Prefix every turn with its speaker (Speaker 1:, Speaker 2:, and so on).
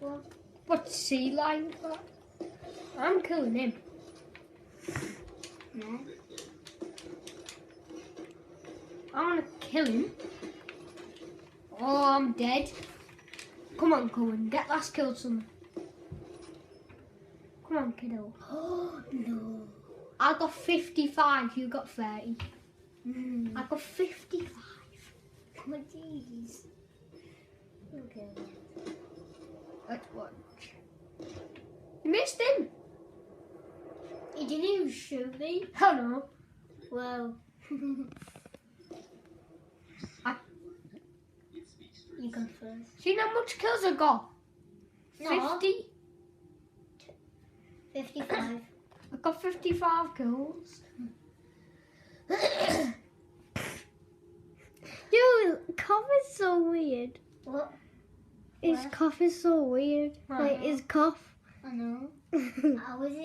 Speaker 1: for?
Speaker 2: What's sea lion for? I'm killing him.
Speaker 1: No.
Speaker 2: I want to kill him. Oh, I'm dead. Come on, Cohen. Get last kill someone. Come on, kiddo.
Speaker 1: Oh, no.
Speaker 2: I got 55. You got 30.
Speaker 1: Mm.
Speaker 2: I got 55.
Speaker 1: Oh, jeez. Okay.
Speaker 2: Let's watch. You missed him.
Speaker 1: He didn't even shoot me.
Speaker 2: Oh no.
Speaker 1: Well. You go first.
Speaker 2: See how much kills I got?
Speaker 1: No.
Speaker 2: 50?
Speaker 1: 55.
Speaker 2: I got 55 kills.
Speaker 3: Yo, cough is so weird.
Speaker 1: What?
Speaker 3: His
Speaker 1: What?
Speaker 3: cough is so weird.
Speaker 2: I
Speaker 3: Like
Speaker 2: know.
Speaker 3: his cough.
Speaker 1: I know. How is it?